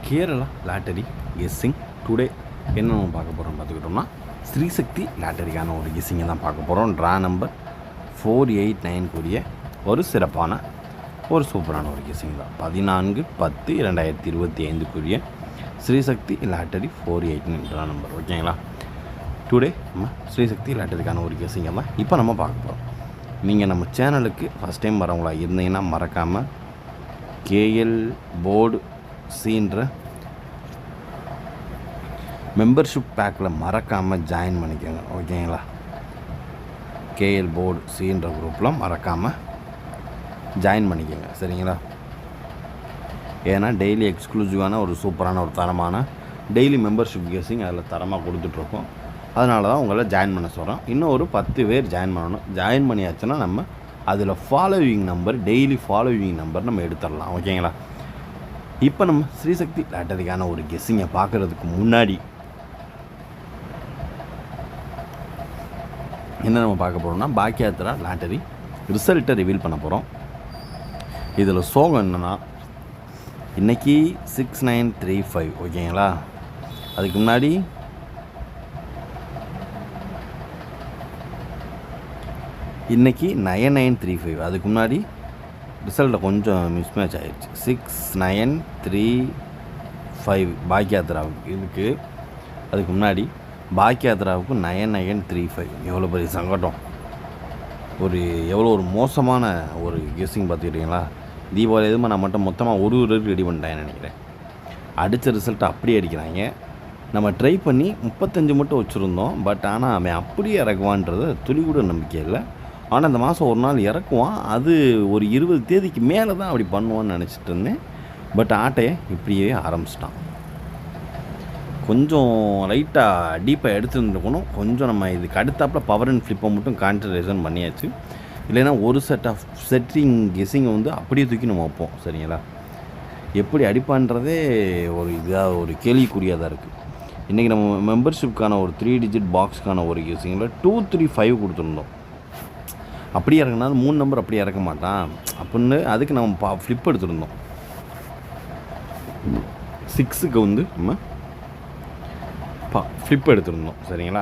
Kerala lottery guessing today என்ன நம்ம பார்க்க போகிறோம் பார்த்துக்கிட்டோம்னா ஸ்ரீசக்தி லாட்டரிக்கான ஒரு கெஸ்ஸிங்கை தான் பார்க்க போகிறோம். ட்ரா நம்பர் 489 கூடிய ஒரு சிறப்பான ஒரு சூப்பரான ஒரு கெஸ்ஸிங் தான். 14/10/2025 கூடிய ஸ்ரீசக்தி லாட்டரி 489 ட்ரா நம்பர். ஓகேங்களா, டுடே நம்ம ஸ்ரீசக்தி லாட்டரிக்கான ஒரு கெஸ்ஸிங்கை தான் இப்போ நம்ம பார்க்க போகிறோம். நீங்கள் நம்ம சேனலுக்கு ஃபஸ்ட் டைம் வரவங்களா இருந்தீங்கன்னா மறக்காமல் கேஎல் போர்டு சீன்ற மெம்பர்ஷிப் பேக்கில் மறக்காமல் ஜாயின் பண்ணிக்கோங்க. ஓகேங்களா, கேஎல் போர்டு சீன்ற குரூப்பில் மறக்காமல் ஜாயின் பண்ணிக்கோங்க. சரிங்களா, ஏன்னா டெய்லி எக்ஸ்க்ளூசிவான ஒரு சூப்பரான ஒரு தரமான டெய்லி மெம்பர்ஷிப் கெஸ்ஸிங் அதில் தரமாக கொடுத்துட்ருக்கோம். அதனால தான் உங்களை ஜாயின் பண்ண சொல்கிறோம். இன்னும் ஒரு 10 பேர் ஜாயின் பண்ணணும். ஜாயின் பண்ணியாச்சுன்னா நம்ம அதில் following number daily following number நம்ம எடுத்துடலாம். ஓகேங்களா, இப்போ நம்ம ஸ்ரீசக்தி லாட்டரிக்கான ஒரு கெஸ்ஸிங்கை பார்க்குறதுக்கு முன்னாடி என்ன நம்ம பார்க்க போகிறோம்னா பாக்கியாத்ரா லாட்டரி ரிசல்ட்டை ரிவீல் பண்ண போகிறோம். இதில் சோகம் என்னென்னா இன்றைக்கி 6935. ஓகேங்களா, அதுக்கு முன்னாடி இன்றைக்கி 9935. அதுக்கு முன்னாடி ரிசல்ட்டில் கொஞ்சம் மிஸ்மேட்ச் ஆகிடுச்சு. 6935 பாக்கியாத்ராவுக்கு இதுக்கு. அதுக்கு முன்னாடி பாக்கியாத்ராவுக்கு 9935. எவ்வளோ பெரிய சங்கடம், எவ்வளோ ஒரு மோசமான ஒரு கெஸ்ஸிங் பார்த்துக்கிட்டிங்களா. தீபாவளி எதுவுமே நான் மட்டும் மொத்தமாக ஒரு ரெடி பண்ணிட்டேன்னு நினைக்கிறேன். அடித்த ரிசல்ட்டை அப்படியே அடிக்கிறாங்க. நம்ம ட்ரை பண்ணி 35 மட்டும் வச்சுருந்தோம். பட் ஆனால் அவன் அப்படியே இறக்குவான்றது துளி கூட நம்பிக்கை இல்லை. ஆனால் இந்த மாதம் ஒரு நாள் இறக்குவான். அது ஒரு 20 தேதிக்கு மேலே தான் அப்படி பண்ணுவான்னு நினச்சிட்டு இருந்தேன். பட் ஆட்டையை இப்படியே ஆரம்பிச்சிட்டான். கொஞ்சம் லைட்டாக டீப்பாக எடுத்துருந்துருக்கணும். கொஞ்சம் நம்ம இதுக்கு அடுத்தாப்பில் பவர் அண்ட் ஃப்ளிப்பை மட்டும் கான்சன்ட்ரேஷன் பண்ணியாச்சு. இல்லைன்னா ஒரு செட் ஆஃப் செட்டிங் கெஸ்ஸிங்கை வந்து அப்படியே தூக்கி நம்ம வைப்போம். சரிங்களா, எப்படி அடிப்பான்றதே ஒரு இதாக ஒரு கேள்விக்குறியாக தான் இருக்குது. இன்றைக்கி நம்ம மெம்பர்ஷிப்புக்கான ஒரு 3 டிஜிட் பாக்ஸுக்கான ஒரு கெஸ்ஸிங்கில் 235 கொடுத்துருந்தோம். அப்படியே இறக்குனாலும் 3 நம்பர் அப்படியே இறக்க மாட்டான் அப்படின்னு அதுக்கு நம்ம ஃப்ளிப் எடுத்துருந்தோம். 6க்கு வந்து நம்ம ஃப்ளிப் எடுத்துருந்தோம். சரிங்களா,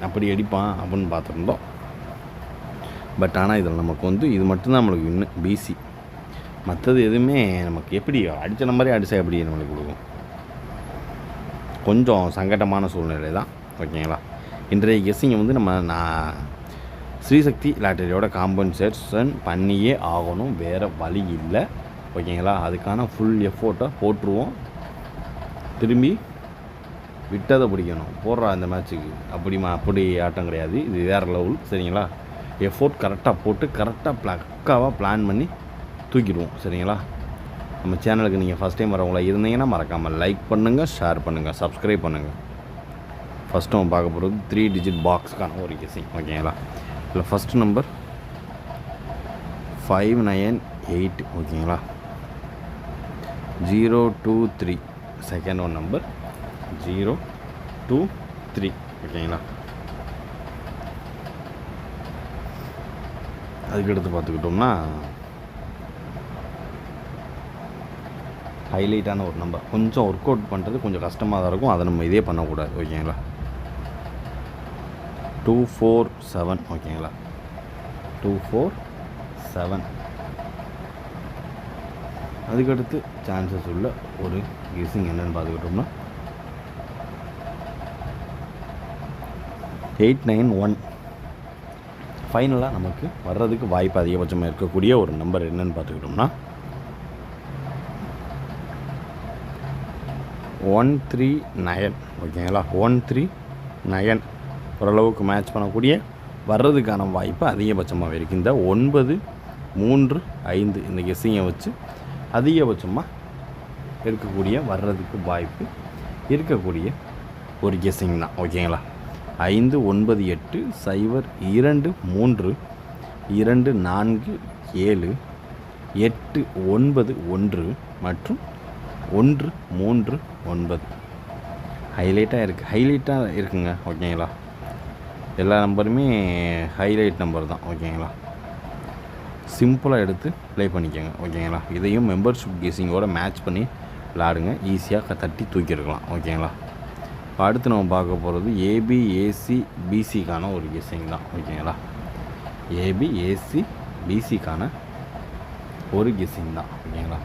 அப்படி அடிப்பான் அப்படின்னு பார்த்துருந்தோம். பட் ஆனால் இதில் நமக்கு வந்து இது மட்டும்தான் நம்மளுக்கு இன்னும் பிசி. மற்றது எதுவுமே நமக்கு எப்படி அடித்த நம்பரே அடித்தா எப்படி நம்மளுக்கு கொடுக்கும். கொஞ்சம் சங்கடமான சூழ்நிலை தான். ஓகேங்களா, இன்றைய கெஸ்ஸிங்கை வந்து நான் ஸ்ரீசக்தி லாட்டரியோட காம்பன்சேஷன் பண்ணியே ஆகணும், வேறு வழி இல்லை. ஓகேங்களா, அதுக்கான ஃபுல் எஃபோர்ட்டை போட்டுருவோம். திரும்பி விட்டதை பிடிக்கணும். போடுறா இந்த மேட்ச்சுக்கு அப்படி ஆட்டம் கிடையாது. இது வேறு லெவல். சரிங்களா, எஃபோர்ட் கரெக்டாக போட்டு கரெக்டாக பக்காவாக பிளான் பண்ணி தூக்கிடுவோம். சரிங்களா, நம்ம சேனலுக்கு நீங்கள் ஃபஸ்ட் டைம் வரவங்களா இருந்தீங்கன்னா மறக்காமல் லைக் பண்ணுங்கள், ஷேர் பண்ணுங்கள், சப்ஸ்கிரைப் பண்ணுங்கள். ஃபஸ்ட்டு நம்ம பார்க்க போகிறது 3 டிஜிட் பாக்ஸுக்கான ஒரு கெஸ்ஸிங். ஓகேங்களா, இதில் ஃபஸ்ட்டு நம்பர் 598. ஓகேங்களா, 023. Second one number 023. ஓகேங்களா, அதுக்கடுத்து பார்த்துக்கிட்டோம்னா ஹைலைட்டான ஒரு நம்பர். கொஞ்சம் ஒர்க் அவுட் பண்ணுறது கொஞ்சம் கஷ்டமாக தான் இருக்கும். அதை நம்ம இதே பண்ணக்கூடாது. ஓகேங்களா, 247. ஓகேங்களா, 247. அதுக்கடுத்து சான்சஸ் உள்ள ஒரு கெஸ்ஸிங் என்னென்னு பார்த்துக்கிட்டோம்னா 891. ஃபைனலாக நமக்கு வர்றதுக்கு வாய்ப்பு அதிகபட்சமாக இருக்கக்கூடிய ஒரு நம்பர் என்னென்னு பார்த்துக்கிட்டோம்னா 139. ஓகேங்களா, 139 ஓரளவுக்கு மேட்ச் பண்ணக்கூடிய வர்றதுக்கான வாய்ப்பு அதிகபட்சமாக இருக்குது. இந்த 935 இந்த கெஸ்ஸிங்கை வச்சு அதிகபட்சமாக வர்றதுக்கு வாய்ப்பு இருக்கக்கூடிய ஒரு கெஸ்ஸிங் தான். ஓகேங்களா, 598 0 2 3 2 4 7 8 9 1 மற்றும் 1 3 9 ஹைலைட்டாக இருக்குங்க. ஓகேங்களா, எல்லா நம்பருமே ஹைலைட் நம்பர் தான். ஓகேங்களா, சிம்பிளாக எடுத்து ப்ளே பண்ணிக்கோங்க. ஓகேங்களா, இதையும் மெம்பர்ஷிப் கெஸ்ஸிங்கோடு மேட்ச் பண்ணி விளாடுங்க, ஈஸியாக தட்டி தூக்கியிருக்கலாம். ஓகேங்களா? இப்போ அடுத்து நம்ம பார்க்க போகிறது ஏபி ஏசி பிசிக்கான ஒரு கெஸ்ஸிங் தான். ஓகேங்களா? ஏபி ஏசி பிசிக்கான ஒரு கெஸ்ஸிங் தான். ஓகேங்களா?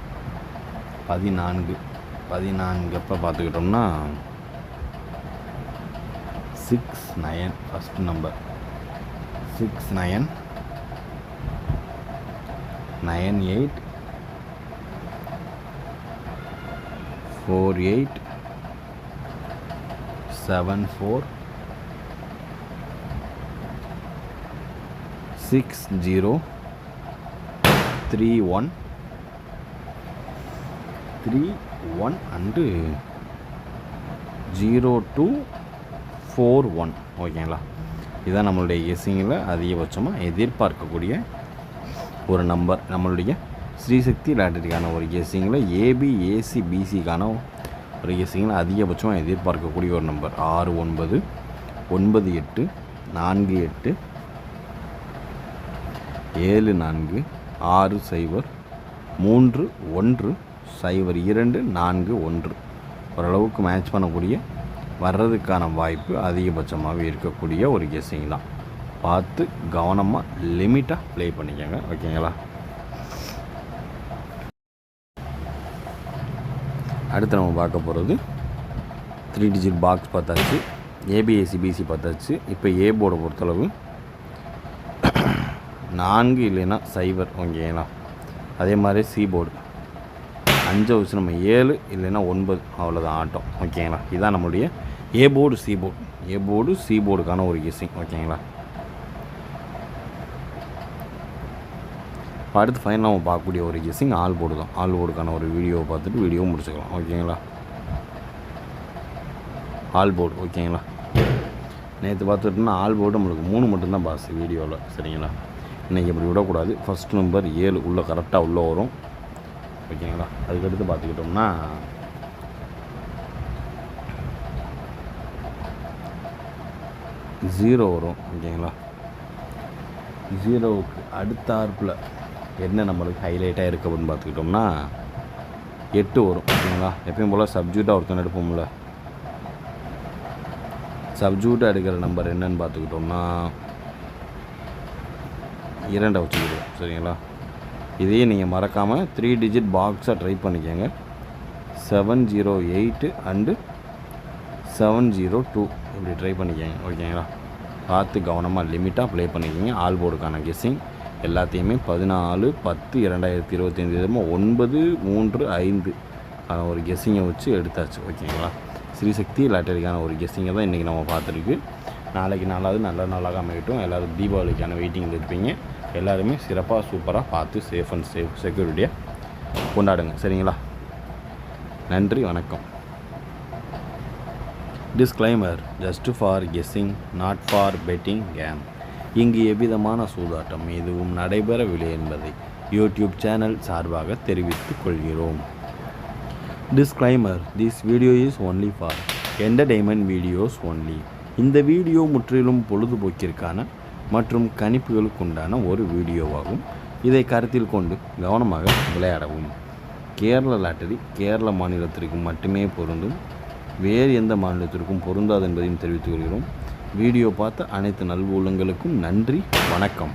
14 எப்போ பார்த்துக்கிட்டோம்னா 69 ஃபஸ்ட் நம்பர் 69 98 48 74 60 31 and 0241. ஓகேங்களா? இதுதான் நம்மளுடைய கெஸ்ஸிங்கில் அதிகபட்சமாக எதிர்பார்க்கக்கூடிய ஒரு நம்பர். நம்மளுடைய ஸ்ரீசக்தி லாட்டரிக்கான ஒரு கெஸ்ஸிங்கில் ஏபி ஏசி பிசிக்கான ஒரு கெஸ்ஸிங்கில் அதிகபட்சமாக எதிர்பார்க்கக்கூடிய ஒரு நம்பர் 69 98 48 74 60 31 02 41. ஓரளவுக்கு மேட்ச் பண்ணக்கூடிய வர்றதுக்கான வாய்ப்பு அதிகபட்சமாக இருக்கக்கூடிய ஒரு கெஸ்ஸிங் தான். பார்த்து கவனமாக லிமிட்டாக ப்ளே பண்ணிக்கோங்க. ஓகேங்களா? அடுத்து நம்ம பார்க்க போகிறது 3 டிஜிட் பாக்ஸ் பார்த்தாச்சு, ஏபிஎஸ்சி பிசி பார்த்தாச்சு. இப்போ ஏ போர்டை பொறுத்தளவு 4 இல்லைன்னா 0. ஓகேங்களா? அதே மாதிரி சி போர்டு 5 வச்சு நம்ம 7 இல்லைன்னா 9, அவ்வளோதான் ஆட்டம். ஓகேங்களா? இதுதான் நம்மளுடைய ஏ போர்டு சி போர்டுக்கான ஒரு கெஸ்ஸிங். ஓகேங்களா? இப்போ அடுத்து ஃபைனலாக நம்ம பார்க்கக்கூடிய ஒரு கெஸ்ஸிங் ஆல் போர்டு தான். ஆல் போர்டுக்கான ஒரு வீடியோவை பார்த்துட்டு வீடியோவும் முடிச்சுக்கலாம். ஓகேங்களா? All board. ஓகேங்களா? நேற்று பார்த்துட்டோம்னா ஆல் போர்டு நம்மளுக்கு 3 மட்டும்தான் பாஸ் வீடியோவில். சரிங்களா? இன்றைக்கி இப்படி விடக்கூடாது. ஃபஸ்ட் நம்பர் 7 உள்ளே கரெக்டாக உள்ளே வரும். ஓகேங்களா? அதுக்கடுத்து பார்த்துக்கிட்டோம்னா 0 வரும். ஓகேங்களா? 0வுக்கு அடுத்தார்ப்பில் என்ன நம்மளுக்கு ஹைலைட்டாக இருக்குது அப்படின்னு பார்த்துக்கிட்டோம்னா 8 வரும். ஓகேங்களா? எப்பயும் போல் சப்ஜூட்டாக ஒருத்தன் எடுப்போம்ல, சப்ஜூட்டாக எடுக்கிற நம்பர் என்னன்னு பார்த்துக்கிட்டோம்னா 2 வச்சுக்கிடுவோம். சரிங்களா? இதையே நீங்கள் மறக்காமல் 3 டிஜிட் பாக்ஸாக ட்ரை பண்ணிக்கோங்க. 708 and 702 இப்படி ட்ரை பண்ணிக்கோங்க. ஓகேங்களா? பார்த்து கவனமாக லிமிட்டாக ப்ளே பண்ணிக்கோங்க. ஆல் போர்டுக்கான கெஸ்ஸிங் எல்லாத்தையுமே 14 10 2025 9 3 5 ஒரு கெஸ்ஸிங்கை வச்சு எடுத்தாச்சு. ஓகேங்களா? ஸ்ரீசக்தி லாட்டரிக்கான ஒரு கெஸ்ஸிங்கை தான் இன்றைக்கி நம்ம பார்த்துருக்கு. நாளைக்கு நாளாவது நல்ல நாளாக அமையட்டும். எல்லோரும் தீபாவளிக்கான வெயிட்டிங்கில் இருப்பீங்க. எல்லாருமே சிறப்பாக சூப்பராக பார்த்து சேஃப் அண்ட் செக்யூரிட்டியாக கொண்டாடுங்க. சரிங்களா? நன்றி, வணக்கம். Disclaimer: just for guessing, not for betting game. இங்கு எவ்விதமான சூதாட்டம் எதுவும் நடைபெறவில்லை என்பதை யூடியூப் சேனல் சார்பாக தெரிவித்துக் கொள்கிறோம். Disclaimer: this video is only for entertainment videos only. இந்த வீடியோ முற்றிலும் பொழுதுபோக்கிற்கான மற்றும் கணிப்புகளுக்குண்டான ஒரு வீடியோவாகும். இதை கருத்தில் கொண்டு கவனமாக விளையாடவும். கேரள லாட்டரி கேரள மாநிலத்திற்கு மட்டுமே பொருந்தும், வேறு எந்த மாநிலத்திற்கும் பொருந்தாது என்பதையும் தெரிவித்துக் கொள்கிறோம். வீடியோ பார்த்த அனைத்து நல்வுள்ளங்களுக்கும் நன்றி, வணக்கம்.